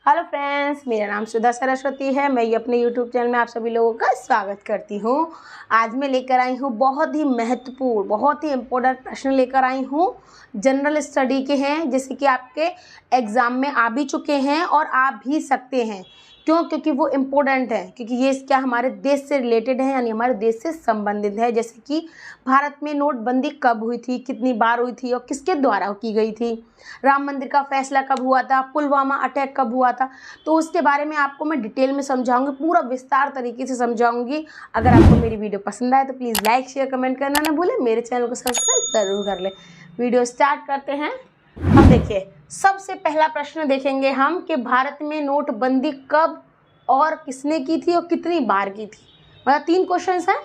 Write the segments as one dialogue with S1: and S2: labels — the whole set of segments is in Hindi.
S1: हेलो फ्रेंड्स, मेरा नाम सुधा सरस्वती है। मैं अपने यूट्यूब चैनल में आप सभी लोगों का स्वागत करती हूँ। आज मैं लेकर आई हूँ बहुत ही महत्वपूर्ण, बहुत ही इम्पोर्टेंट प्रश्न लेकर आई हूँ। जनरल स्टडी के हैं, जैसे कि आपके एग्ज़ाम में आ भी चुके हैं और आ भी सकते हैं। क्यों? क्योंकि वो इम्पोर्टेंट है, क्योंकि ये क्या हमारे देश से रिलेटेड है, यानी हमारे देश से संबंधित है। जैसे कि भारत में नोटबंदी कब हुई थी, कितनी बार हुई थी और किसके द्वारा की गई थी, राम मंदिर का फैसला कब हुआ था, पुलवामा अटैक कब हुआ था, तो उसके बारे में आपको मैं डिटेल में समझाऊंगी, पूरा विस्तार तरीके से समझाऊंगी। अगर आपको मेरी वीडियो पसंद आए तो प्लीज़ लाइक शेयर कमेंट करना ना भूलें, मेरे चैनल को सब्सक्राइब ज़रूर कर लें। वीडियो स्टार्ट करते हैं। अब देखिए, सबसे पहला प्रश्न देखेंगे हम कि भारत में नोटबंदी कब और किसने की थी और कितनी बार की थी। मतलब 3 क्वेश्चन हैं,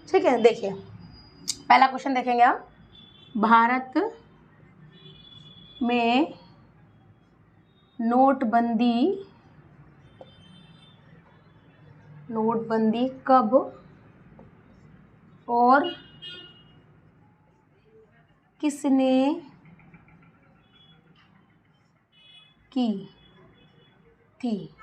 S1: ठीक है। देखिए, पहला क्वेश्चन देखेंगे हम, भारत में नोटबंदी कब और किसने की थी।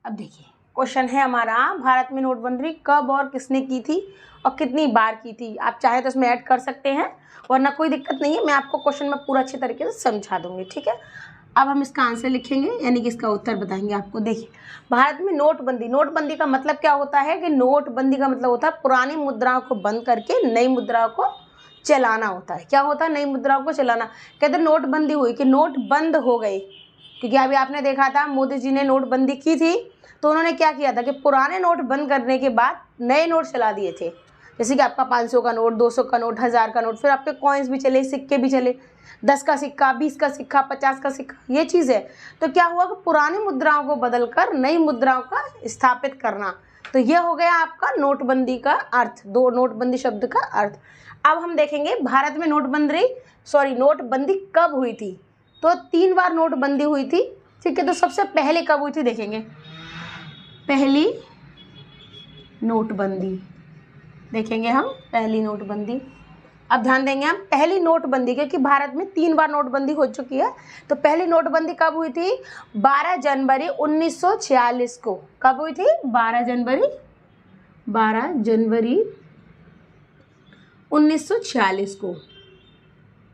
S1: अब देखिए, क्वेश्चन है हमारा, भारत में नोटबंदी कब और किसने की थी और कितनी बार की थी। आप चाहे तो इसमें ऐड कर सकते हैं, वरना कोई दिक्कत नहीं है, मैं आपको क्वेश्चन में पूरा अच्छे तरीके से समझा दूंगी, ठीक है। अब हम इसका आंसर लिखेंगे, यानी कि इसका उत्तर बताएंगे आपको। देखिए, भारत में नोटबंदी का मतलब क्या होता है कि नोटबंदी का मतलब होता है पुरानी मुद्राओं को बंद करके नई मुद्राओं को चलाना होता है। क्या होता है? नई मुद्राओं को चलाना। कहते हैं नोटबंदी हुई कि नोट बंद हो गए, क्योंकि अभी आपने देखा था मोदी जी ने नोटबंदी की थी, तो उन्होंने क्या किया था कि पुराने नोट बंद करने के बाद नए नोट चला दिए थे। जैसे कि आपका 500 का नोट, 200 का नोट, 1000 का नोट, फिर आपके कॉइन्स भी चले, सिक्के भी चले, 10 का सिक्का, 20 का सिक्का, 50 का सिक्का, ये चीज़ है। तो क्या हुआ कि पुरानी मुद्राओं को बदलकर नई मुद्राओं का स्थापित करना, तो ये हो गया आपका नोटबंदी का अर्थ, दो नोटबंदी शब्द का अर्थ। अब हम देखेंगे भारत में नोटबंदी कब हुई थी। तो 3 बार नोटबंदी हुई थी, ठीक है। तो सबसे पहले कब हुई थी देखेंगे, पहली नोटबंदी देखेंगे हम, पहली नोटबंदी। अब ध्यान देंगे हम पहली नोटबंदी, क्योंकि भारत में 3 बार नोटबंदी हो चुकी है। तो पहली नोटबंदी कब हुई थी? 12 जनवरी 1946 को। कब हुई थी? 12 जनवरी 1946 को,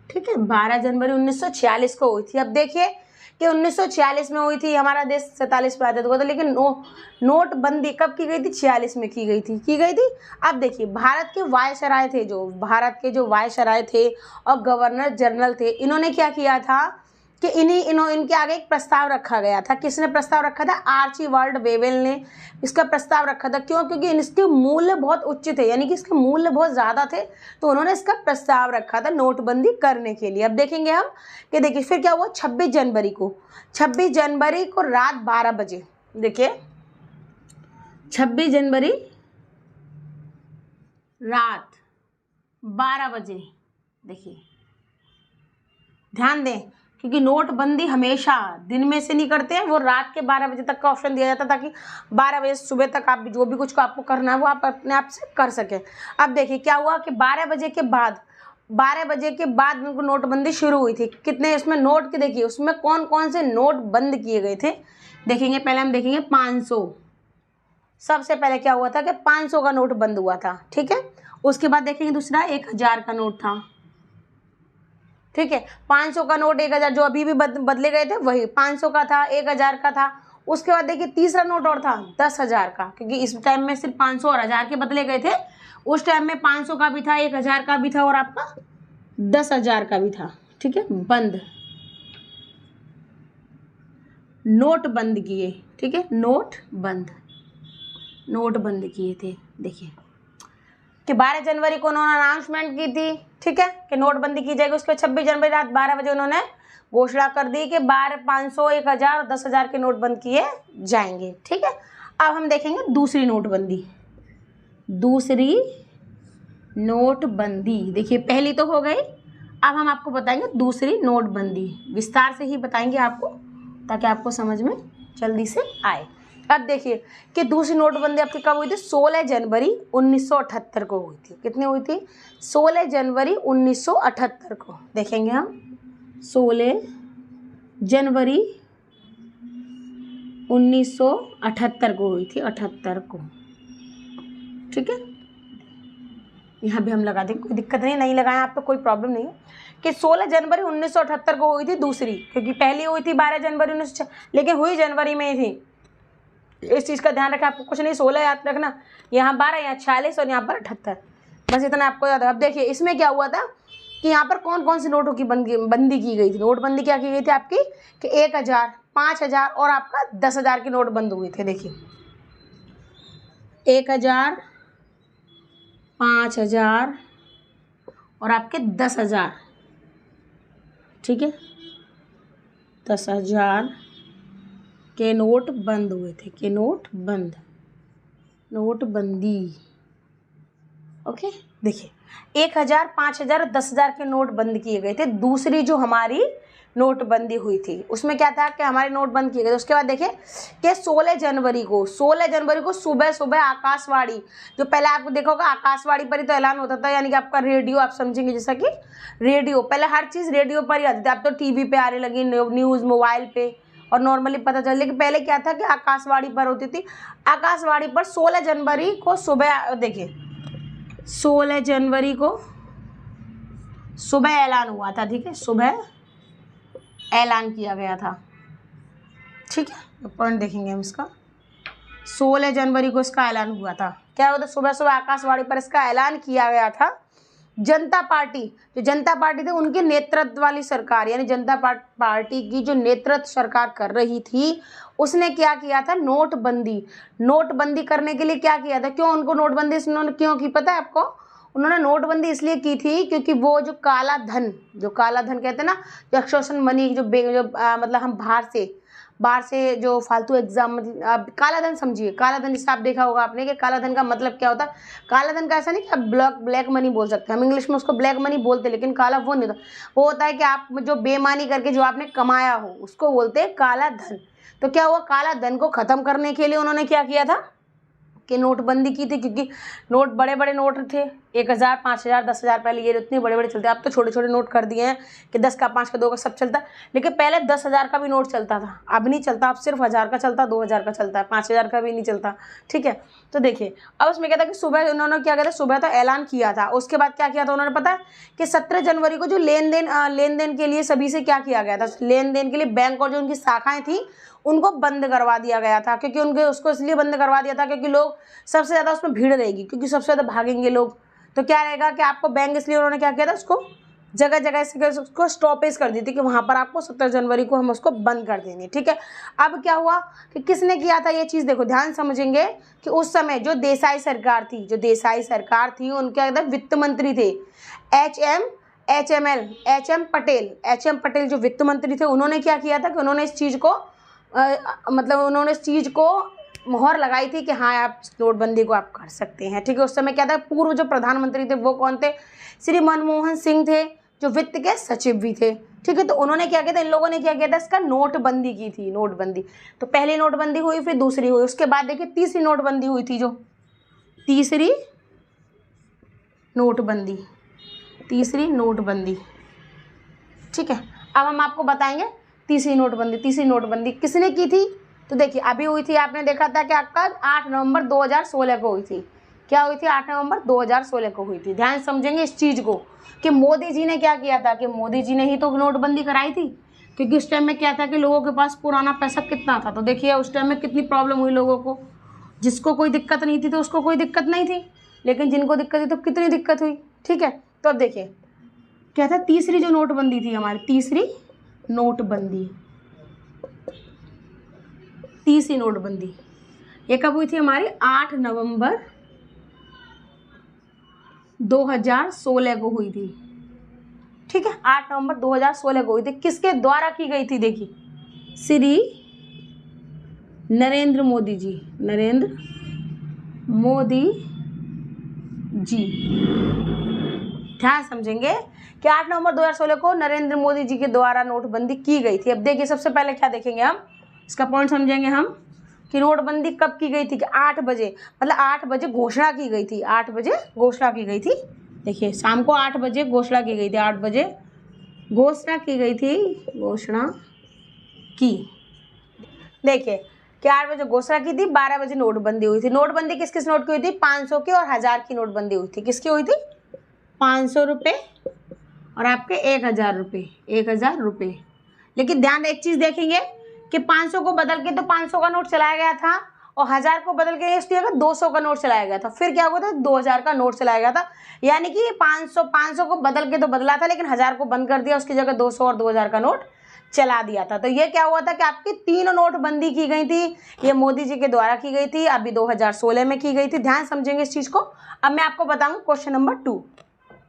S1: ठीक है। 12 जनवरी 1946 को हुई थी। अब देखिए कि 1946 में हुई थी, हमारा देश 47 में आज़ाद हुआ था, लेकिन नोटबंदी कब की गई थी? 46 में की गई थी। अब देखिए, भारत के वायसराय थे और गवर्नर जनरल थे, इन्होंने क्या किया था कि इनके आगे एक प्रस्ताव रखा गया था। किसने प्रस्ताव रखा था? आर्चीबाल्ड वेवेल ने इसका प्रस्ताव रखा था। क्यों? क्योंकि इसके मूल्य बहुत उच्च थे, यानी कि इसके मूल्य बहुत ज़्यादा थे, तो उन्होंने इसका प्रस्ताव रखा था नोटबंदी करने के लिए। अब देखेंगे हम कि देखिए फिर क्या हुआ। 26 जनवरी को रात 12 बजे, देखिए 26 जनवरी रात 12 बजे, देखिए ध्यान दें, क्योंकि नोटबंदी हमेशा दिन में से नहीं करते हैं, वो रात के 12 बजे तक का ऑप्शन दिया जाता, ताकि 12 बजे सुबह तक आप जो भी कुछ को आपको करना है वो आप अपने आप से कर सकें। अब देखिए क्या हुआ कि 12 बजे के बाद उनको नोटबंदी शुरू हुई थी। कितने इसमें नोट के, देखिए उसमें कौन कौन से नोट बंद किए गए थे देखेंगे। पहले हम देखेंगे 500। सबसे पहले क्या हुआ था कि 500 का नोट बंद हुआ था, ठीक है। उसके बाद देखेंगे दूसरा 1000 का नोट था, ठीक है। 500 का नोट, 1000 जो अभी भी बदले गए थे वही 500 का था, 1000 का था। उसके बाद देखिए तीसरा नोट और था 10,000 का, क्योंकि इस टाइम में सिर्फ 500 और 1000 के बदले गए थे। उस टाइम में 500 का भी था, 1000 का भी था और आपका 10,000 का भी था, ठीक है। नोट बंद किए, ठीक है। नोट बंद किए थे। देखिए कि 12 जनवरी को उन्होंने अनाउंसमेंट की थी, ठीक है, कि नोटबंदी की जाएगी। उसके बाद 26 जनवरी रात 12 बजे उन्होंने घोषणा कर दी कि 500, 1000, 10,000 के नोट बंद किए जाएंगे, ठीक है। अब हम देखेंगे दूसरी नोटबंदी। देखिए पहली तो हो गई, अब हम आपको बताएंगे दूसरी नोटबंदी, विस्तार से ही बताएंगे आपको, ताकि आपको समझ में जल्दी से आए। अब देखिए कि दूसरी नोटबंदी आपकी कब हुई थी? 16 जनवरी 1978 को हुई थी। कितनी हुई थी? 16 जनवरी 1978 को। देखेंगे हम 16 जनवरी 1978 को हुई थी, 78 को। ठीक है, यहाँ भी हम लगा देंगे, कोई दिक्कत नहीं लगाएं आप तो कोई प्रॉब्लम नहीं है। कि 16 जनवरी 1978 को हुई थी दूसरी, क्योंकि पहली हुई थी 12 जनवरी 19, लेकिन हुई जनवरी में ही थी। इस चीज़ का ध्यान रखें, आपको कुछ नहीं 16 याद रखना, यहाँ 12, यहाँ 46 और यहाँ पर 78, बस इतना आपको याद है। अब देखिए इसमें क्या हुआ था कि यहाँ पर कौन कौन सी नोटों की बंदी की गई थी। नोटबंदी क्या की गई थी आपकी कि 1000, 5000 और आपका 10,000 की नोट बंद हुए थे। देखिए 1000, 5000 और आपके 10,000। ठीक है, 10,000 के नोट बंद हुए थे, के नोट बंद, नोटबंदी। ओके, देखिए 1000, 5000 और 10,000 के नोट बंद किए गए थे। दूसरी जो हमारी नोटबंदी हुई थी उसमें क्या था कि हमारे नोट बंद किए गए थे। उसके बाद देखिए कि 16 जनवरी को सुबह सुबह आकाशवाणी, जो पहले आपको देखा होगा आकाशवाणी पर ही तो ऐलान होता था, यानी कि आपका रेडियो, आप समझेंगे जैसा कि रेडियो, पहले हर चीज़ रेडियो पर ही आती थी। अब तो टीवी पे आने लगी, न्यूज़ मोबाइल पे और नॉर्मली पता चल, लेकिन पहले क्या था कि आकाशवाणी पर होती थी। आकाशवाणी पर 16 जनवरी को सुबह, देखिए 16 जनवरी को सुबह ऐलान हुआ था। ठीक है, सुबह ऐलान किया गया था। ठीक है, पॉइंट देखेंगे हम इसका। 16 जनवरी को इसका ऐलान हुआ था। क्या हुआ था, सुबह सुबह आकाशवाणी पर इसका ऐलान किया गया था। जनता पार्टी, जो जनता पार्टी थी उनके नेतृत्व वाली सरकार, यानी जनता पार्टी की जो नेतृत्व सरकार कर रही थी, उसने क्या किया था, नोटबंदी करने के लिए क्या किया था। क्यों उनको नोटबंदी उन्होंने क्यों की पता है आपको? उन्होंने नोटबंदी इसलिए की थी क्योंकि वो जो काला धन कहते हैं ना, जो एक्सटॉर्शन मनी, मतलब हम बाहर से जो फालतू एग्जाम, आप काला धन समझिए, काला धन जिससे आप देखा होगा आपने कि काला धन का मतलब क्या होता है। काला धन का ऐसा नहीं कि आप ब्लैक मनी बोल सकते हैं, हम इंग्लिश में उसको ब्लैक मनी बोलते हैं, लेकिन काला वो नहीं होता। वो होता है कि आप जो बेईमानी करके जो आपने कमाया हो उसको बोलते हैं काला धन। तो क्या हुआ, काला धन को खत्म करने के लिए उन्होंने क्या किया था कि नोटबंदी की थी। क्योंकि नोट बड़े बड़े नोट थे, 1000, 5000, 10,000, पहले ये इतने बड़े बड़े चलते, अब तो छोटे छोटे नोट कर दिए हैं कि 10 का, 5 का, 2 का सब चलता है। लेकिन पहले 10,000 का भी नोट चलता था, अब नहीं चलता, अब सिर्फ 1000 का चलता, 2000 का चलता है, 5000 का भी नहीं चलता। ठीक है, तो देखिए अब उसमें क्या था कि सुबह उन्होंने क्या किया था, सुबह तो ऐलान किया था। उसके बाद क्या किया था उन्होंने, पता है कि 17 जनवरी को जो लेन देन के लिए सभी से क्या किया गया था, लेन देन के लिए बैंक और जो उनकी शाखाएं थी उनको बंद करवा दिया गया था। क्योंकि उसको इसलिए बंद करवा दिया था क्योंकि लोग सबसे ज़्यादा उसमें भीड़ रहेगी, क्योंकि सबसे ज़्यादा भागेंगे लोग, तो क्या रहेगा कि आपको बैंक, इसलिए उन्होंने क्या किया था, उसको जगह जगह से उसको स्टॉपेज कर दी थी कि वहाँ पर आपको 17 जनवरी को हम उसको बंद कर देंगे। ठीक है, अब क्या हुआ कि किसने किया था ये चीज़, देखो ध्यान समझेंगे कि उस समय जो देसाई सरकार थी उनके वित्त मंत्री थे एच एम पटेल जो वित्त मंत्री थे, उन्होंने क्या किया था कि उन्होंने इस चीज़ को मोहर लगाई थी कि हाँ आप नोटबंदी को आप कर सकते हैं। ठीक है, उस समय क्या था, पूर्व जो प्रधानमंत्री थे वो कौन थे, श्री मनमोहन सिंह थे, जो वित्त के सचिव भी थे। ठीक है, तो उन्होंने क्या किया था, इन लोगों ने क्या किया था, इसका नोटबंदी की थी। नोटबंदी, तो पहली नोटबंदी हुई, फिर दूसरी हुई, उसके बाद देखिए तीसरी नोटबंदी हुई थी, जो तीसरी नोटबंदी। ठीक है, अब हम आपको बताएंगे तीसरी नोटबंदी किसने की थी। तो देखिए अभी हुई थी, आपने देखा था कि आपका 8 नवंबर 2016 को हुई थी। क्या हुई थी, 8 नवंबर 2016 को हुई थी। ध्यान समझेंगे इस चीज़ को कि मोदी जी ने क्या किया था, कि मोदी जी ने ही तो नोटबंदी कराई थी। क्योंकि उस टाइम में क्या था कि लोगों के पास पुराना पैसा कितना था, तो देखिए उस टाइम में कितनी प्रॉब्लम हुई लोगों को। जिसको कोई दिक्कत नहीं थी तो उसको कोई दिक्कत नहीं थी, लेकिन जिनको दिक्कत थी तो कितनी दिक्कत हुई। ठीक है, तो अब देखिए क्या था, तीसरी जो नोटबंदी थी हमारी, तीसरी नोटबंदी ये कब हुई थी हमारी, 8 नवंबर 2016 को हुई थी। ठीक है, 8 नवंबर 2016 को हुई थी। किसके द्वारा की गई थी, देखिए श्री नरेंद्र मोदी जी। ध्यान समझेंगे कि 8 नवंबर 2016 को नरेंद्र मोदी जी के द्वारा नोटबंदी की गई थी। अब देखिए सबसे पहले क्या देखेंगे हम, इसका पॉइंट समझेंगे हम कि नोटबंदी कब की गई थी, कि 8 बजे, मतलब 8 बजे घोषणा की गई थी। 8 बजे घोषणा की गई थी। देखिए शाम को 8 बजे घोषणा की गई थी, 8 बजे घोषणा की गई थी, देखिए कि 8 बजे घोषणा की थी, 12 बजे नोटबंदी हुई थी। नोटबंदी किस किस नोट की हुई थी? 500 की और 1000 की नोटबंदी हुई थी। किसकी हुई थी? 500 रुपये और आपके 1000 रुपये, 1000 रुपये। लेकिन ध्यान एक चीज़ देखेंगे कि 500 को बदल के तो 500 का नोट चलाया गया था और 1000 को बदल के इसकी जगह 200 का नोट चलाया गया था। फिर क्या हुआ था? 2000 का नोट चलाया गया था। यानी कि 500 को बदल के तो बदला था, लेकिन 1000 को बंद कर दिया, उसकी जगह 200 और 2000 का नोट चला दिया था। तो ये क्या हुआ था कि आपकी 3 नोटबंदी की गई थी। ये मोदी जी के द्वारा की गई थी, अभी 2016 में की गई थी। ध्यान समझेंगे इस चीज़ को। अब मैं आपको बताऊँ क्वेश्चन नंबर 2।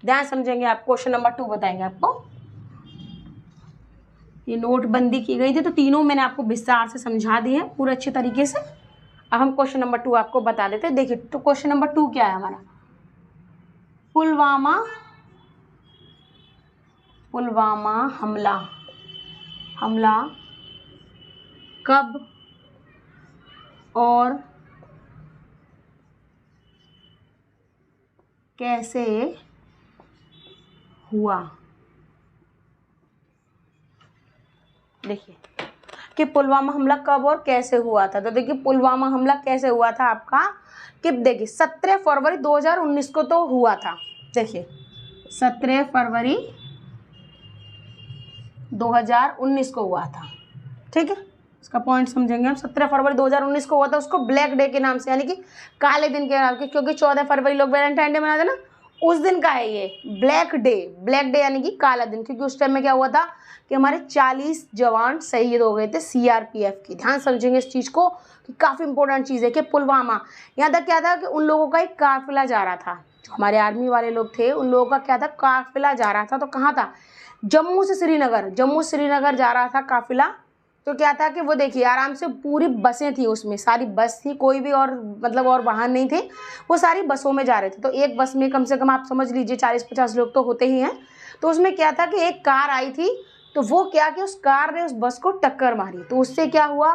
S1: ध्यान समझेंगे आप, क्वेश्चन नंबर 2 बताएंगे आपको। ये नोटबंदी की गई थी, तो तीनों मैंने आपको विस्तार से समझा दिए हैं पूरे अच्छे तरीके से। अब हम क्वेश्चन नंबर 2 आपको बता देते हैं। देखिए, तो क्वेश्चन नंबर 2 क्या है हमारा? पुलवामा हमला कब और कैसे हुआ? देखिए कि पुलवामा हमला कब और कैसे हुआ था। तो देखिए, पुलवामा हमला कैसे हुआ था आपका, कि देखिए 17 फरवरी 2019 को तो हुआ था। देखिए 17 फरवरी 2019 को हुआ था। ठीक है, इसका पॉइंट समझेंगे हम। 17 फरवरी 2019 को हुआ था, उसको ब्लैक डे के नाम से, यानी कि काले दिन के नाम से, क्योंकि 14 फरवरी लोग वैलेंटाइन डे मनाते ना, उस दिन का है ये ब्लैक डे यानी कि काला दिन। क्योंकि उस टाइम में क्या हुआ था कि हमारे 40 जवान शहीद हो गए थे सीआरपीएफ की। ध्यान समझेंगे इस चीज़ को कि काफ़ी इंपॉर्टेंट चीज़ है कि पुलवामा, यहाँ तक क्या था कि उन लोगों का एक काफिला जा रहा था, जो हमारे आर्मी वाले लोग थे उन लोगों का क्या था, काफिला जा रहा था। तो कहाँ था? जम्मू से श्रीनगर जा रहा था काफिला। तो क्या था कि वो देखिए आराम से पूरी बसें थी, उसमें सारी बस थी, कोई भी और मतलब और वाहन नहीं थे, वो सारी बसों में जा रहे थे। तो एक बस में कम से कम आप समझ लीजिए 40-50 लोग तो होते ही हैं। तो उसमें क्या था कि एक कार आई थी, तो वो क्या कि उस कार ने उस बस को टक्कर मारी, तो उससे क्या हुआ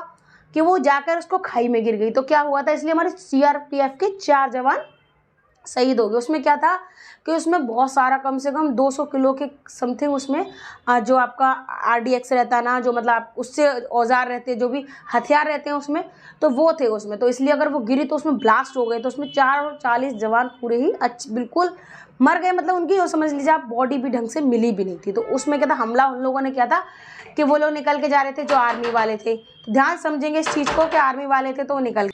S1: कि वो जाकर उसको खाई में गिर गई। तो क्या हुआ था, इसलिए हमारे सीआरपीएफ के 4 जवान शहीद हो गए। उसमें क्या था कि उसमें बहुत सारा कम से कम 200 किलो के समथिंग उसमें जो आपका आरडीएक्स रहता है ना, जो मतलब आप उससे औजार रहते हैं, जो भी हथियार रहते हैं उसमें, तो वो थे उसमें। तो इसलिए अगर वो गिरी तो उसमें ब्लास्ट हो गए, तो उसमें 40 जवान पूरे ही बिल्कुल मर गए। मतलब उनकी वो समझ लीजिए आप बॉडी भी ढंग से मिली भी नहीं थी। तो उसमें क्या था, हमला उन लोगों ने किया था कि वो लोग निकल के जा रहे थे जो आर्मी वाले थे। तो ध्यान समझेंगे इस चीज़ को कि आर्मी वाले थे तो वो निकल,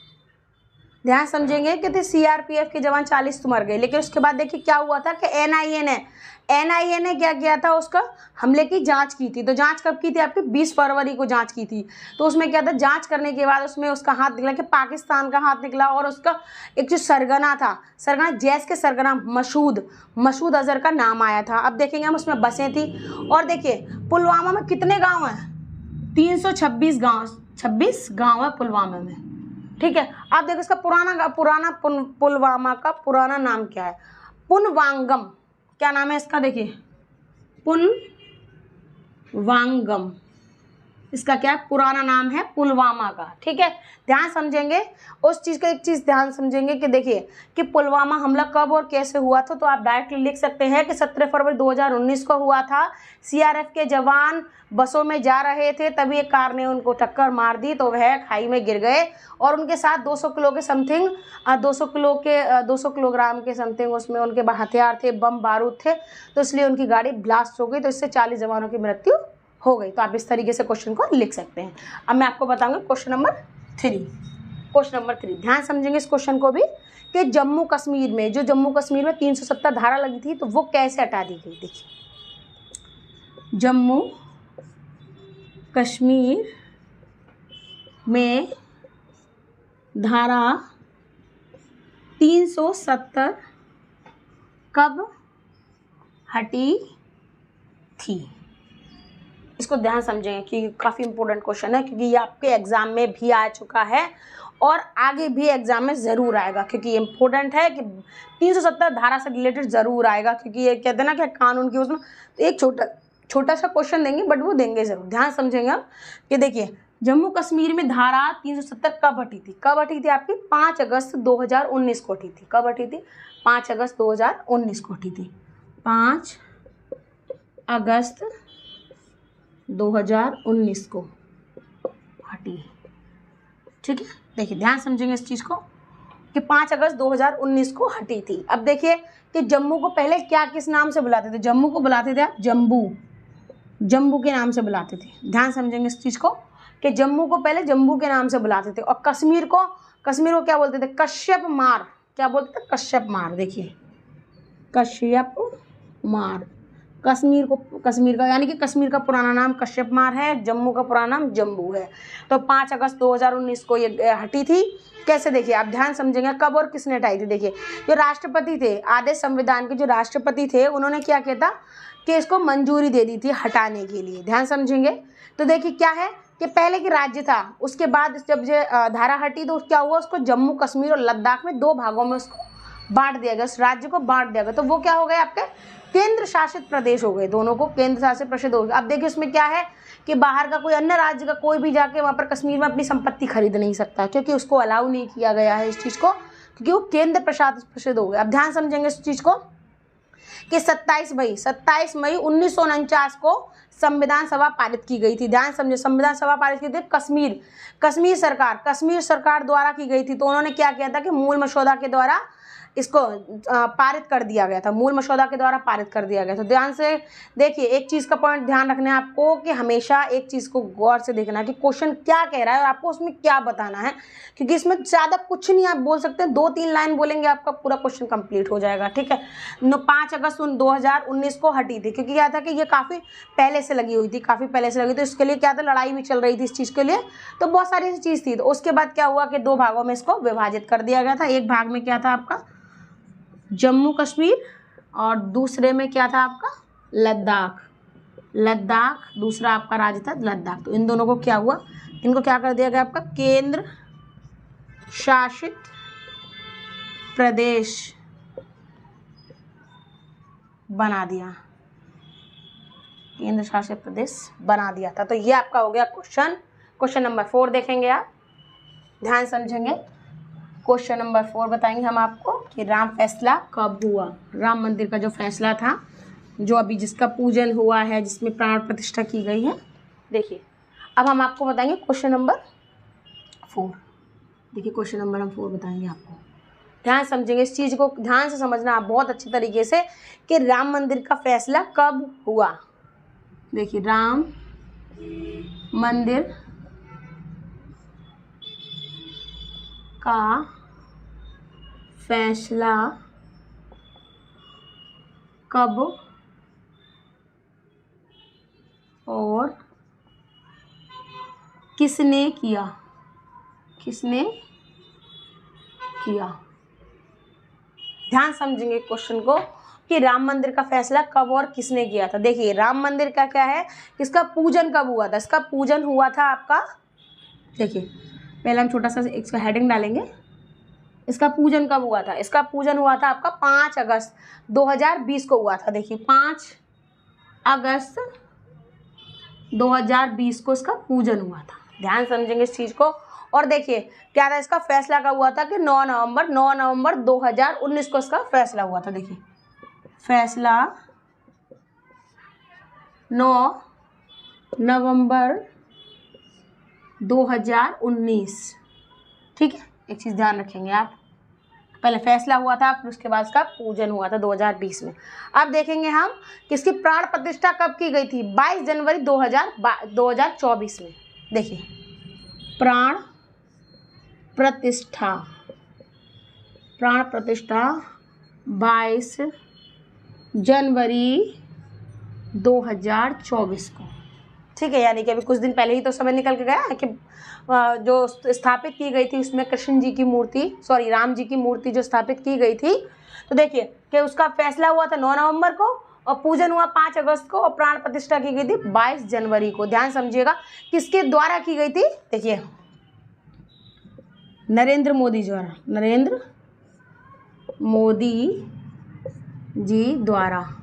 S1: ध्यान समझेंगे कि थे सीआरपीएफ के जवान 40 तो मर गए। लेकिन उसके बाद देखिए क्या हुआ था कि एनआईए ने क्या किया था, उसका हमले की जांच की थी। तो जांच कब की थी आपकी? 20 फरवरी को जांच की थी। तो उसमें क्या था, जांच करने के बाद उसमें उसका हाथ निकला कि पाकिस्तान का हाथ निकला, और उसका एक जो सरगना था, सरगना जैश के सरगना मसूद अजहर का नाम आया था। अब देखेंगे हम, उसमें बसें थी। और देखिए पुलवामा में कितने गाँव हैं? 326 गाँव, 26 गाँव है पुलवामा में। ठीक है, आप देखो इसका पुलवामा का पुराना नाम क्या है? पुनवांगम। क्या नाम है इसका? देखिए पुनवांगम, इसका क्या है? पुराना नाम है पुलवामा का। ठीक है, ध्यान समझेंगे उस चीज़ का। एक चीज़ ध्यान समझेंगे कि देखिए कि पुलवामा हमला कब और कैसे हुआ था। तो आप डायरेक्टली लिख सकते हैं कि 17 फरवरी 2019 को हुआ था। सीआरएफ के जवान बसों में जा रहे थे, तभी एक कार ने उनको टक्कर मार दी, तो वह खाई में गिर गए। और उनके साथ 200 किलो के समथिंग 200 किलोग्राम के समथिंग उसमें उनके हथियार थे, बम बारूद थे। तो इसलिए उनकी गाड़ी ब्लास्ट हो गई, तो इससे 40 जवानों की मृत्यु हो गई। तो आप इस तरीके से क्वेश्चन को लिख सकते हैं। अब मैं आपको बताऊंगा क्वेश्चन नंबर 3। ध्यान समझेंगे इस क्वेश्चन को भी कि जम्मू कश्मीर में 370 धारा लगी थी, तो वो कैसे हटा दी गई। देखिए जम्मू कश्मीर में धारा 370 कब हटी थी? इसको ध्यान समझेंगे कि काफ़ी इंपॉर्टेंट क्वेश्चन है, क्योंकि ये आपके एग्जाम में भी आ चुका है और आगे भी एग्जाम में ज़रूर आएगा, क्योंकि ये इंपॉर्टेंट है कि 370 धारा से रिलेटेड ज़रूर आएगा। क्योंकि ये कहते हैं ना कि कानून की उसमें तो एक छोटा सा क्वेश्चन देंगे, बट वो देंगे ज़रूर। ध्यान समझेंगे आप कि देखिए जम्मू कश्मीर में धारा 370 कब हटी थी? आपकी 5 अगस्त 2019 को हटी थी। कब हटी थी? 5 अगस्त 2019 को हटी थी। 5 अगस्त 2019 को हटी। ठीक है, देखिए ध्यान समझेंगे इस चीज़ को कि 5 अगस्त 2019 को हटी थी। अब देखिए कि जम्मू को पहले क्या किस नाम से बुलाते थे, जम्मू को बुलाते थे आप जम्बू, जम्बू के नाम से बुलाते थे। ध्यान समझेंगे इस चीज़ को कि जम्मू को पहले जम्बू के नाम से बुलाते थे, और कश्मीर को क्या बोलते थे, कश्यप मार, क्या बोलते थे, कश्यप मार। देखिए कश्यप मार, कश्मीर का यानी कि कश्मीर का पुराना नाम कश्यप मार है, जम्मू का पुराना नाम जम्बू है। तो 5 अगस्त 2019 को ये हटी थी। कैसे, देखिए आप ध्यान समझेंगे कब और किसने हटाई थी। देखिए जो राष्ट्रपति थे, आधे संविधान के जो राष्ट्रपति थे, उन्होंने क्या किया था कि इसको मंजूरी दे दी थी हटाने के लिए। ध्यान समझेंगे। तो देखिए क्या है कि पहले की राज्य था, उसके बाद जब ये धारा हटी तो क्या हुआ, उसको जम्मू कश्मीर और लद्दाख में 2 भागों में उसको बांट दिया गया, उस राज्य को बांट दिया गया। तो वो क्या हो गए, आपके केंद्र शासित प्रदेश हो गए, दोनों को केंद्र शासित प्रदेश हो गए। अब देखिए उसमें क्या है कि बाहर का कोई अन्य राज्य का कोई भी जाके वहाँ पर कश्मीर में अपनी संपत्ति खरीद नहीं सकता, क्योंकि उसको अलाउ नहीं किया गया है इस चीज़ को, क्योंकि वो केंद्र प्रशासित प्रदेश हो गए। अब ध्यान समझेंगे इस चीज़ को कि 27 मई 1949 को संविधान सभा पारित की गई थी। ध्यान समझे, संविधान सभा पारित की थी कश्मीर सरकार द्वारा की गई थी। तो उन्होंने क्या किया था कि मूल मसौदा के द्वारा इसको पारित कर दिया गया था, मूल मसौदा के द्वारा पारित कर दिया गया था। ध्यान से देखिए, एक चीज़ का पॉइंट ध्यान रखना है आपको कि हमेशा एक चीज़ को गौर से देखना है कि क्वेश्चन क्या कह रहा है और आपको उसमें क्या बताना है, क्योंकि इसमें ज़्यादा कुछ नहीं आप बोल सकते, 2-3 लाइन बोलेंगे आपका पूरा क्वेश्चन कंप्लीट हो जाएगा। ठीक है, 5 अगस्त 2019 को हटी थी, क्योंकि क्या था कि ये काफ़ी पहले से लगी हुई थी, तो इसके लिए क्या था, लड़ाई भी चल रही थी इस चीज़ के लिए, तो बहुत सारी ऐसी चीज़ थी। तो उसके बाद क्या हुआ कि 2 भागों में इसको विभाजित कर दिया गया था। एक भाग में क्या था आपका जम्मू कश्मीर, और दूसरे में क्या था आपका लद्दाख, दूसरा आपका राज्य था लद्दाख। तो इन दोनों को क्या हुआ, इनको क्या कर दिया गया, आपका केंद्र शासित प्रदेश बना दिया, केंद्र शासित प्रदेश बना दिया था। तो ये आपका हो गया क्वेश्चन नंबर 4 देखेंगे आप, ध्यान समझेंगे। क्वेश्चन नंबर 4 बताएंगे हम आपको कि राम फैसला कब हुआ। राम मंदिर का जो फैसला था, जो अभी जिसका पूजन हुआ है, जिसमें प्राण प्रतिष्ठा की गई है। देखिए अब हम आपको बताएंगे क्वेश्चन नंबर 4। देखिए क्वेश्चन नंबर हम 4 बताएंगे आपको, ध्यान समझेंगे इस चीज़ को, ध्यान से समझना आप बहुत अच्छी तरीके से कि राम मंदिर का फैसला कब हुआ। देखिए राम मंदिर का फैसला कब और किसने किया, ध्यान समझेंगे क्वेश्चन को कि राम मंदिर का फैसला कब और किसने किया था। देखिए राम मंदिर का क्या है, इसका पूजन कब हुआ था, इसका पूजन हुआ था आपका, देखिए पहले हम छोटा सा इसका हेडिंग डालेंगे, इसका पूजन कब हुआ था, इसका पूजन हुआ था आपका 5 अगस्त 2020 को हुआ था। देखिए 5 अगस्त 2020 को इसका पूजन हुआ था, ध्यान समझेंगे इस चीज़ को। और देखिए क्या था, इसका फैसला कब हुआ था कि 9 नवंबर 2019 को इसका फैसला हुआ था। देखिए फैसला 9 नवंबर 2019। ठीक है, एक चीज़ ध्यान रखेंगे आप, पहले फैसला हुआ था फिर उसके बाद इसका पूजन हुआ था 2020 में। अब देखेंगे हम किसकी प्राण प्रतिष्ठा कब की गई थी, 22 जनवरी 2024 में। देखिए प्राण प्रतिष्ठा 22 जनवरी 2024 को। ठीक है, यानी कि अभी कुछ दिन पहले ही तो समय निकल के गया है कि जो स्थापित की गई थी उसमें राम जी की मूर्ति जो स्थापित की गई थी। तो देखिए कि उसका फैसला हुआ था 9 नवंबर को और पूजन हुआ 5 अगस्त को और प्राण प्रतिष्ठा की गई थी 22 जनवरी को। ध्यान समझिएगा किसके द्वारा की गई थी, देखिए नरेंद्र मोदी जी द्वारा।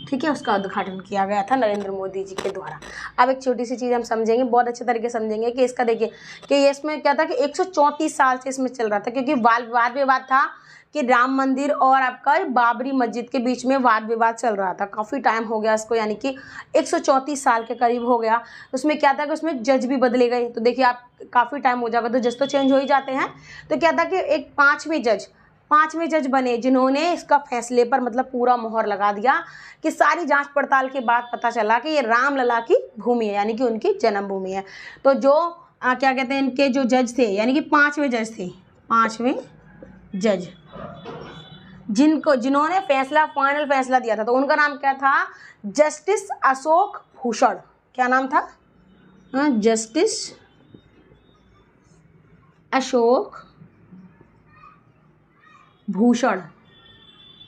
S1: ठीक है, उसका उद्घाटन किया गया था नरेंद्र मोदी जी के द्वारा। अब एक छोटी सी चीज़ हम समझेंगे, बहुत अच्छे तरीके से समझेंगे कि इसका देखिए कि इसमें क्या था कि 134 साल से इसमें चल रहा था, क्योंकि वाद विवाद था कि राम मंदिर और आपका बाबरी मस्जिद के बीच में वाद विवाद चल रहा था, काफ़ी टाइम हो गया इसको, यानी कि 134 साल के करीब हो गया। उसमें क्या था कि उसमें जज भी बदले गए। तो देखिए आप काफ़ी टाइम हो जाएगा तो जज तो चेंज हो ही जाते हैं। तो क्या था कि एक पांचवें जज बने जिन्होंने इसका फैसले पर मतलब पूरा मोहर लगा दिया कि सारी जांच पड़ताल के बाद पता चला कि ये रामलला की भूमि है, यानी कि उनकी जन्मभूमि है। तो जो क्या कहते हैं, इनके जो जज थे, यानी कि पांचवें जज जिन्होंने फाइनल फैसला दिया था, तो उनका नाम क्या था? जस्टिस अशोक भूषण। क्या नाम था? जस्टिस अशोक भूषण।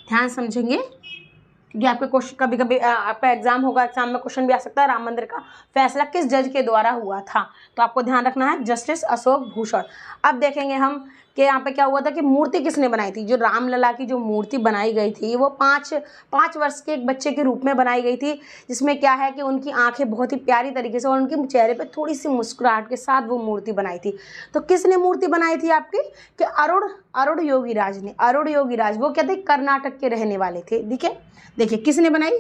S1: ध्यान समझेंगे क्योंकि आपके क्वेश्चन कभी कभी आपका एग्जाम होगा, एग्जाम में क्वेश्चन भी आ सकता है, राम मंदिर का फैसला किस जज के द्वारा हुआ था, तो आपको ध्यान रखना है जस्टिस अशोक भूषण। अब देखेंगे हम कि यहाँ पे क्या हुआ था कि मूर्ति किसने बनाई थी। जो रामलला की जो मूर्ति बनाई गई थी वो पाँच वर्ष के एक बच्चे के रूप में बनाई गई थी, जिसमें क्या है कि उनकी आंखें बहुत ही प्यारी तरीके से और उनके चेहरे पे थोड़ी सी मुस्कुराहट के साथ वो मूर्ति बनाई थी। तो किसने मूर्ति बनाई थी आपकी? कि अरुण योगीराज ने। अरुण योगीराज वो क्या थे? कर्नाटक के रहने वाले थे। देखिए किसने बनाई?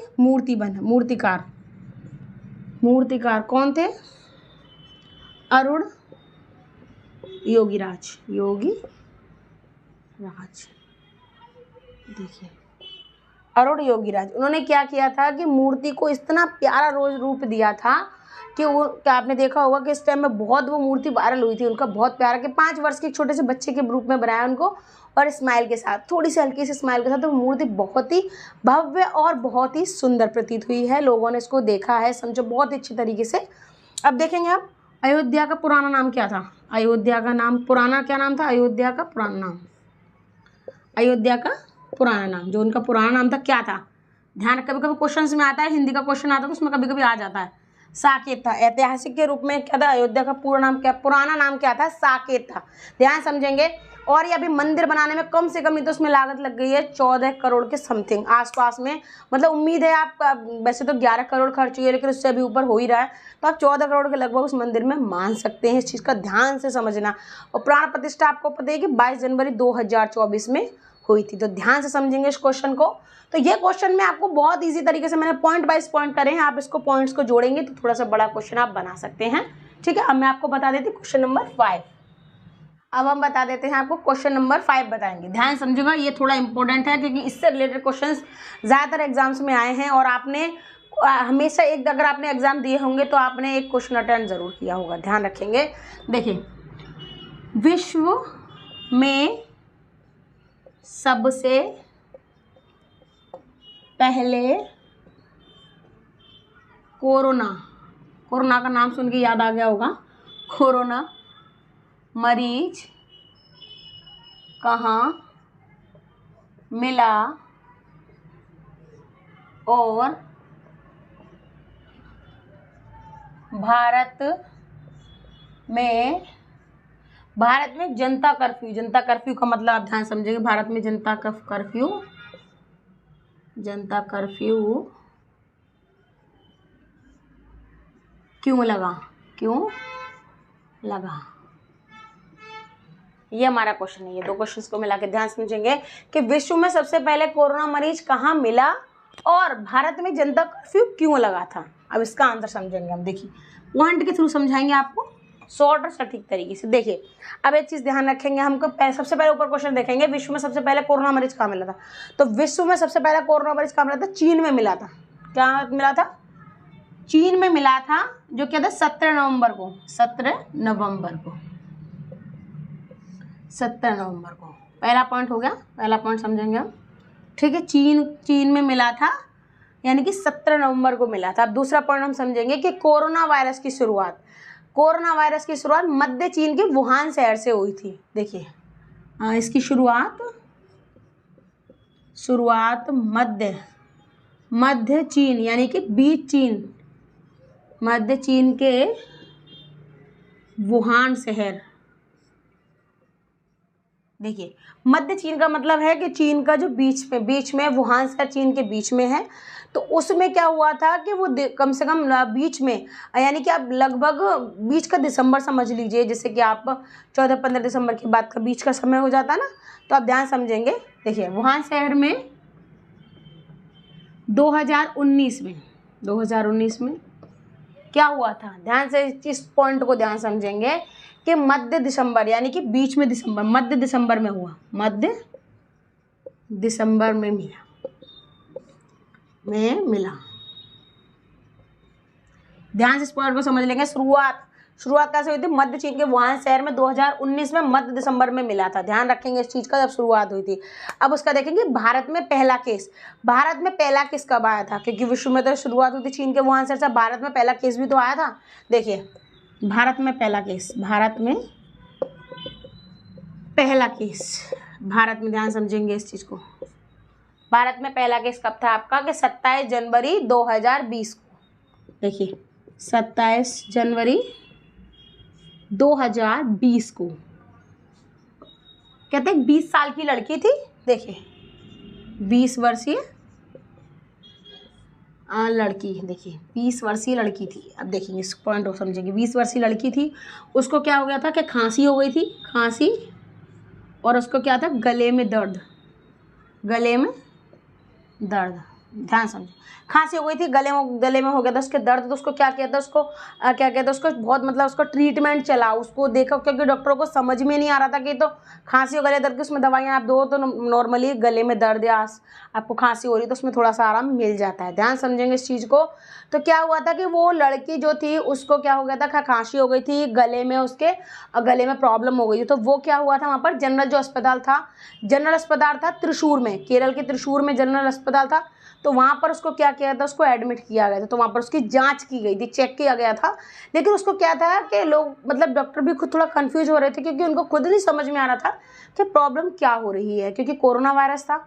S1: मूर्तिकार कौन थे? अरुण योगीराज। देखिए अरुण योगीराज, उन्होंने क्या किया था कि मूर्ति को इतना प्यारा रूप दिया था कि वो क्या आपने देखा होगा कि इस टाइम में बहुत वो मूर्ति वायरल हुई थी उनका, बहुत प्यारा, कि 5 वर्ष के छोटे से बच्चे के रूप में बनाया उनको, और स्माइल के साथ, थोड़ी सी हल्की सी स्माइल के साथ। तो मूर्ति बहुत ही भव्य और बहुत ही सुंदर प्रतीत हुई है। लोगों ने इसको देखा है, समझो, बहुत ही अच्छी तरीके से। अब देखेंगे आप, अयोध्या का पुराना नाम क्या था? अयोध्या का पुराना नाम था? अयोध्या का पुराना नाम, जो उनका पुराना नाम था क्या था? ध्यान, कभी कभी क्वेश्चंस में आता है, हिंदी का क्वेश्चन आता है तो उसमें कभी कभी आ जाता है। साकेत था। ऐतिहासिक के रूप में क्या था? अयोध्या का पुराना नाम क्या था? साकेत था। ध्यान समझेंगे। और ये अभी मंदिर बनाने में कम से कम, तो उसमें लागत लग गई है 14 करोड़ के समथिंग आसपास में। मतलब उम्मीद है आपका, वैसे तो 11 करोड़ खर्च हुई है लेकिन उससे अभी ऊपर हो ही रहा है, तो आप 14 करोड़ के लगभग उस मंदिर में मान सकते हैं। इस चीज़ का ध्यान से समझना। और प्राण प्रतिष्ठा आपको पता है कि 22 जनवरी 2024 में हुई थी। तो ध्यान से समझेंगे इस क्वेश्चन को। तो ये क्वेश्चन में आपको बहुत इजी तरीके से मैंने पॉइंट बाइज पॉइंट करे हैं, आप इसको पॉइंट्स को जोड़ेंगे तो थोड़ा सा बड़ा क्वेश्चन आप बना सकते हैं। ठीक है, अब मैं आपको बता देती हूँ क्वेश्चन नंबर 5। अब हम बता देते हैं आपको क्वेश्चन नंबर 5 बताएंगे। ध्यान समझेगा, ये थोड़ा इंपॉर्टेंट है क्योंकि इससे रिलेटेड क्वेश्चंस ज़्यादातर एग्जाम्स में आए हैं और आपने हमेशा अगर आपने एग्जाम दिए होंगे तो आपने एक क्वेश्चन अटेंड जरूर किया होगा। ध्यान रखेंगे। देखिए, विश्व में सबसे पहले कोरोना का नाम सुन के याद आ गया होगा, कोरोना मरीज कहाँ मिला और भारत में जनता कर्फ्यू का मतलब आप ध्यान समझेंगे। भारत में जनता कर्फ्यू क्यों लगा? ये हमारा क्वेश्चन है। ये 2 क्वेश्चंस को मिला के ध्यान समझेंगे कि विश्व में सबसे पहले कोरोना मरीज कहाँ मिला और भारत में जनता कर्फ्यू क्यों लगा था। अब इसका आंसर समझेंगे हम। देखिए, पॉइंट के थ्रू समझाएंगे आपको शॉर्ट और सटीक तरीके से। देखिए, अब एक चीज ध्यान रखेंगे, हमको सबसे पहले ऊपर क्वेश्चन देखेंगे, विश्व में सबसे पहले कोरोना मरीज कहाँ मिला था। तो विश्व में सबसे पहले कोरोना मरीज कहाँ मिला था? चीन में मिला था। क्या मिला था? चीन में मिला था, जो क्या था? 17 नवंबर को 17 नवंबर को। पहला पॉइंट हो गया, पहला पॉइंट समझेंगे हम। ठीक है, चीन में मिला था, यानी कि 17 नवंबर को मिला था। अब दूसरा पॉइंट हम समझेंगे कि कोरोना वायरस की शुरुआत मध्य चीन के वुहान शहर से हुई थी। देखिए, इसकी शुरुआत मध्य चीन, यानी कि बीच चीन, मध्य चीन के वुहान शहर। देखिए मध्य चीन का मतलब है कि चीन का जो बीच में वुहान शहर चीन के बीच में है। तो उसमें क्या हुआ था कि वो कम से कम बीच में, यानी कि आप लगभग बीच का दिसंबर समझ लीजिए, जैसे कि आप 14-15 दिसंबर के बाद का बीच का समय हो जाता ना, तो आप ध्यान समझेंगे। देखिए वुहान शहर में 2019 में क्या हुआ था, ध्यान से इस पॉइंट को ध्यान समझेंगे कि मध्य दिसंबर यानी कि बीच में दिसंबर, मध्य दिसंबर में हुआ, मध्य दिसंबर में मिला। ध्यान से इस पॉइंट को समझ लेंगे। शुरुआत कैसे हुई थी, मध्य चीन के वुहान शहर में 2019 में मध्य दिसंबर में मिला था। ध्यान रखेंगे इस चीज़ का, जब शुरुआत हुई थी। अब उसका देखेंगे भारत में पहला केस कब आया था, क्योंकि विश्व में तो शुरुआत हुई थी चीन के वुहान शहर से, भारत में पहला केस भी तो आया था। देखिए भारत में पहला केस, भारत में ध्यान समझेंगे इस चीज़ को। भारत में पहला केस कब था आपका, कि 27 जनवरी 2020 को। देखिए 27 जनवरी 2020 को, कहते हैं 20 साल की लड़की थी। देखिए 20 वर्षीय लड़की, देखिए 20 वर्षीय लड़की थी। अब देखेंगे इस पॉइंट को समझेंगे। 20 वर्षीय लड़की थी, उसको क्या हो गया था कि खांसी हो गई थी, खांसी, और उसको क्या था, गले में दर्द। ध्यान समझे, खांसी हो गई थी, गले में हो गया था उसके दर्द। तो उसको क्या किया था, उसको बहुत मतलब उसको ट्रीटमेंट चला, उसको देखा, क्योंकि डॉक्टरों को समझ में नहीं आ रहा था कि तो खांसी और गले दर्द की उसमें दवाइयाँ आप दो तो नॉर्मली गले में दर्द या आपको खांसी हो रही तो उसमें थोड़ा सा आराम मिल जाता है। ध्यान समझेंगे इस चीज़ को। तो क्या हुआ था कि वो लड़की जो थी उसको क्या हो गया था, खांसी हो गई थी, गले में प्रॉब्लम हो गई थी। तो वो क्या हुआ था, वहाँ पर जनरल अस्पताल था त्रिशूर में, केरल के त्रिशूर में जनरल अस्पताल था। तो वहाँ पर उसको क्या किया था, उसको एडमिट किया गया था। तो वहाँ पर उसकी जांच की गई थी, चेक किया गया था। लेकिन उसको क्या था कि लोग मतलब डॉक्टर भी खुद थोड़ा कंफ्यूज हो रहे थे, क्योंकि उनको खुद नहीं समझ में आ रहा था कि प्रॉब्लम क्या हो रही है, क्योंकि कोरोना वायरस था।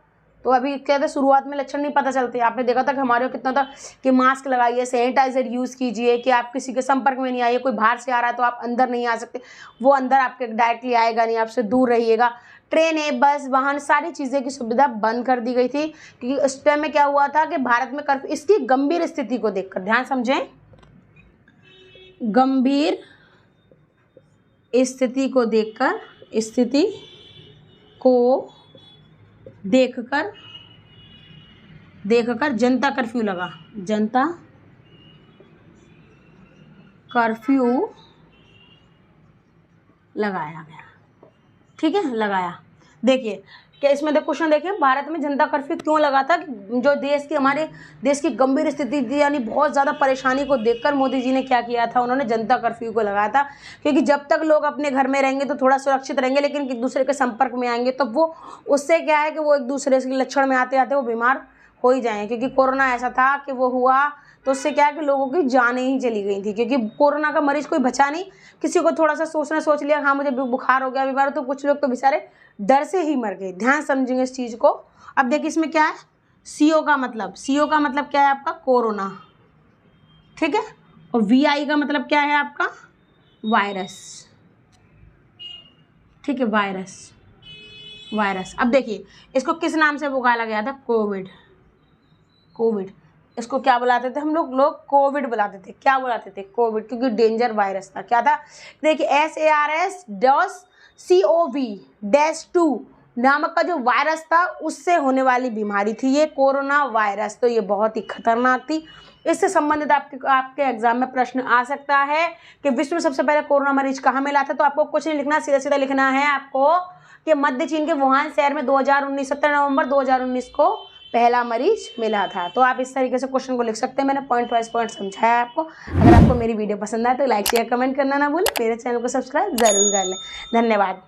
S1: तो अभी क्या था, शुरुआत में लक्षण नहीं पता चलते। आपने देखा था कि हमारे यहाँ कितना था कि मास्क लगाइए, सैनिटाइजर यूज़ कीजिए, कि आप किसी के संपर्क में नहीं आइए, कोई बाहर से आ रहा है तो आप अंदर नहीं आ सकते, वो अंदर आपके डायरेक्टली आएगा नहीं, आपसे दूर रहिएगा। ट्रेन, बस, वाहन, सारी चीज़ें की सुविधा बंद कर दी गई थी, क्योंकि उस टाइम में क्या हुआ था कि भारत में कर्फ्यू, इसकी गंभीर स्थिति को देखकर, ध्यान समझें, गंभीर स्थिति को देखकर जनता कर्फ्यू लगा, जनता कर्फ्यू लगाया गया। ठीक है, लगाया। देखिए क्या इसमें क्वेश्चन देखिए, भारत में जनता कर्फ्यू क्यों लगा था, जो हमारे देश की गंभीर स्थिति थी, यानी बहुत ज़्यादा परेशानी को देखकर मोदी जी ने क्या किया था, उन्होंने जनता कर्फ्यू को लगाया था। क्योंकि जब तक लोग अपने घर में रहेंगे तो थोड़ा सुरक्षित रहेंगे, लेकिन एक दूसरे के संपर्क में आएंगे तो वो उससे क्या है कि वो एक दूसरे के लक्षण में आते आते वो बीमार हो ही जाएंगे। क्योंकि कोरोना ऐसा था कि वो हुआ तो उससे क्या है कि लोगों की जानें ही चली गई थी, क्योंकि कोरोना का मरीज कोई बचा नहीं। किसी को थोड़ा सा सोच लिया हाँ मुझे बुखार हो गया, बीमार, तो कुछ लोग तो बेचारे डर से ही मर गए। ध्यान समझेंगे इस चीज़ को। अब देखिए इसमें क्या है, CO का मतलब क्या है आपका, कोरोना। ठीक है, और VI का मतलब क्या है आपका, वायरस। ठीक है, वायरस। अब देखिए इसको किस नाम से पुकारा गया था, कोविड। इसको क्या बुलाते थे हम लोग कोविड बुलाते थे। क्या बुलाते थे, कोविड, क्योंकि डेंजर वायरस था। क्या था, देखिए SARS-CoV-2 नामक का जो वायरस था उससे होने वाली बीमारी थी ये कोरोना वायरस। तो ये बहुत ही खतरनाक थी। इससे संबंधित आपके एग्जाम में प्रश्न आ सकता है कि विश्व में सबसे पहले कोरोना मरीज कहाँ मिला था। तो आपको कुछ नहीं लिखना, सीधा लिखना है आपको कि मध्य चीन के वुहान शहर में 17 नवंबर 2019 को पहला मरीज मिला था। तो आप इस तरीके से क्वेश्चन को लिख सकते हैं। मैंने पॉइंट वाइज पॉइंट समझाया आपको। अगर आपको मेरी वीडियो पसंद आए तो लाइक शेयर कमेंट करना ना भूलें। मेरे चैनल को सब्सक्राइब जरूर कर लें। धन्यवाद।